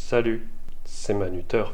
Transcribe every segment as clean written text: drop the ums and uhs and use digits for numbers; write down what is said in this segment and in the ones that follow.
Salut, c'est Manu Turf.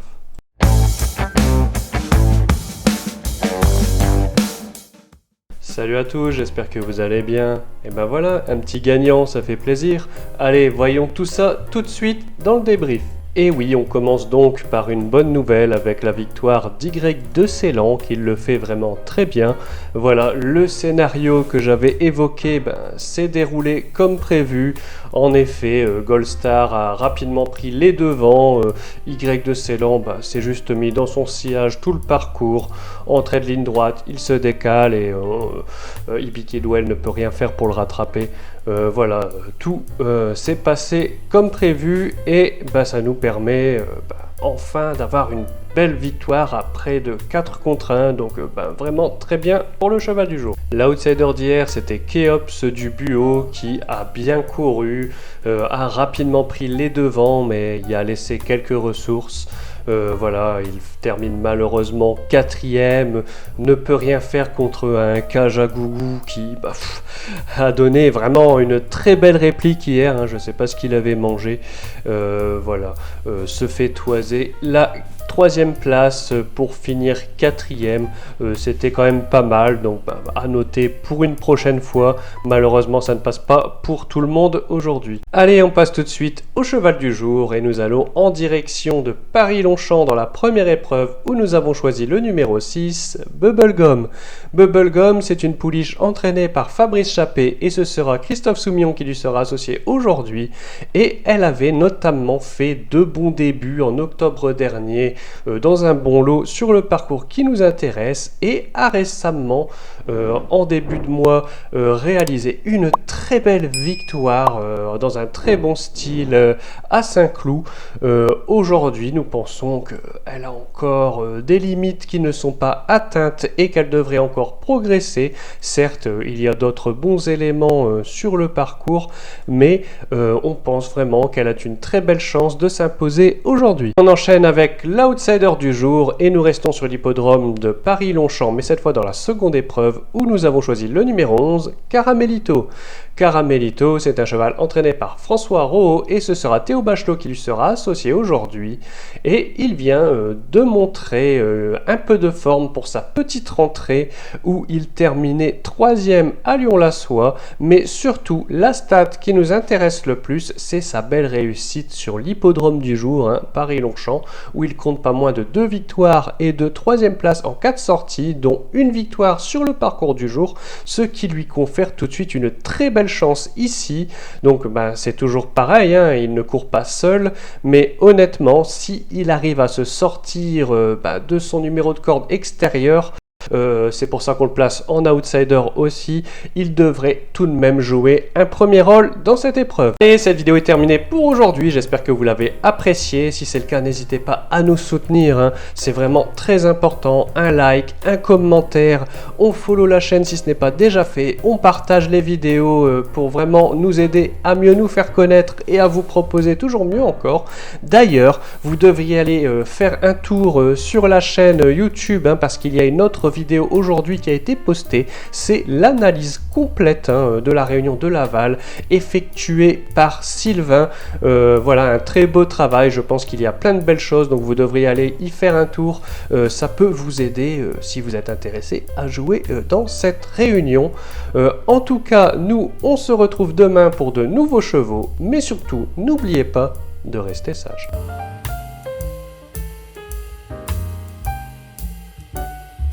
Salut à tous, j'espère que vous allez bien. Et ben voilà, un petit gagnant, ça fait plaisir. Allez, voyons tout ça tout de suite dans le débrief. Et oui, on commence donc par une bonne nouvelle avec la victoire d'Y de Ceylan qui le fait vraiment très bien. Voilà, le scénario que j'avais évoqué s'est déroulé comme prévu. En effet, Goldstar a rapidement pris les devants. Y de Ceylan s'est juste mis dans son sillage tout le parcours. Entrée de ligne droite, il se décale et Ibikidwell ne peut rien faire pour le rattraper. Voilà, tout s'est passé comme prévu et ça nous permet enfin d'avoir une belle victoire à près de 4 contre 1, donc vraiment très bien pour le cheval du jour. L'outsider d'hier, c'était Keops du Buot qui a bien couru, a rapidement pris les devants mais il a laissé quelques ressources. Voilà, il termine malheureusement 4ème, ne peut rien faire contre un Kajagougou qui a donné vraiment une très belle réplique hier, hein, je ne sais pas ce qu'il avait mangé, voilà, se fait toiser la 3ème place pour finir 4ème, c'était quand même pas mal, donc à noter pour une prochaine fois. Malheureusement ça ne passe pas pour tout le monde aujourd'hui. Allez, on passe tout de suite au cheval du jour et nous allons en direction de Paris-Longchamp dans la première épreuve où nous avons choisi le numéro 6, Bubblegum. Bubblegum, c'est une pouliche entraînée par Fabrice Chappé et ce sera Christophe Soumillon qui lui sera associé aujourd'hui, et elle avait notamment fait 2 bons débuts en octobre dernier dans un bon lot sur le parcours qui nous intéresse et a récemment en début de mois réalisé une très belle victoire dans un très bon style à Saint-Cloud. Aujourd'hui nous pensons qu'elle a encore des limites qui ne sont pas atteintes et qu'elle devrait encore progresser. Certes, il y a d'autres bons éléments sur le parcours, mais on pense vraiment qu'elle a une très belle chance de s'imposer aujourd'hui. On enchaîne avec l'outsider du jour et nous restons sur l'hippodrome de Paris-Longchamp, mais cette fois dans la seconde épreuve où nous avons choisi le numéro 11, Caramelito. Caramelito, c'est un cheval entraîné par François Rohaut et ce sera Théo Bachelot qui lui sera associé aujourd'hui, et il vient de montrer un peu de forme pour sa petite rentrée où il terminait 3ème à Lyon-la-Soie, mais surtout la stat qui nous intéresse le plus, c'est sa belle réussite sur l'hippodrome du jour, hein, Paris-Longchamp, où il compte pas moins de 2 victoires et de 3ème place en 4 sorties, dont une victoire sur le parcours du jour, ce qui lui confère tout de suite une très belle chance ici. Donc c'est toujours pareil, hein, il ne court pas seul, mais honnêtement, si il arrive à se sortir de son numéro de corde extérieur, c'est pour ça qu'on le place en outsider aussi, il devrait tout de même jouer un premier rôle dans cette épreuve. Et cette vidéo est terminée pour aujourd'hui, j'espère que vous l'avez appréciée. Si c'est le cas, n'hésitez pas à nous soutenir, hein. C'est vraiment très important. Un like, un commentaire, on follow la chaîne si ce n'est pas déjà fait, on partage les vidéos pour vraiment nous aider à mieux nous faire connaître et à vous proposer toujours mieux encore. D'ailleurs, vous devriez aller faire un tour sur la chaîne YouTube, hein, parce qu'il y a une autre vidéo aujourd'hui qui a été postée, c'est l'analyse complète de la réunion de Laval effectuée par Sylvain. Voilà, un très beau travail, je pense qu'il y a plein de belles choses, donc vous devriez aller y faire un tour, ça peut vous aider si vous êtes intéressé à jouer dans cette réunion. En tout cas, nous on se retrouve demain pour de nouveaux chevaux, mais surtout n'oubliez pas de rester sage.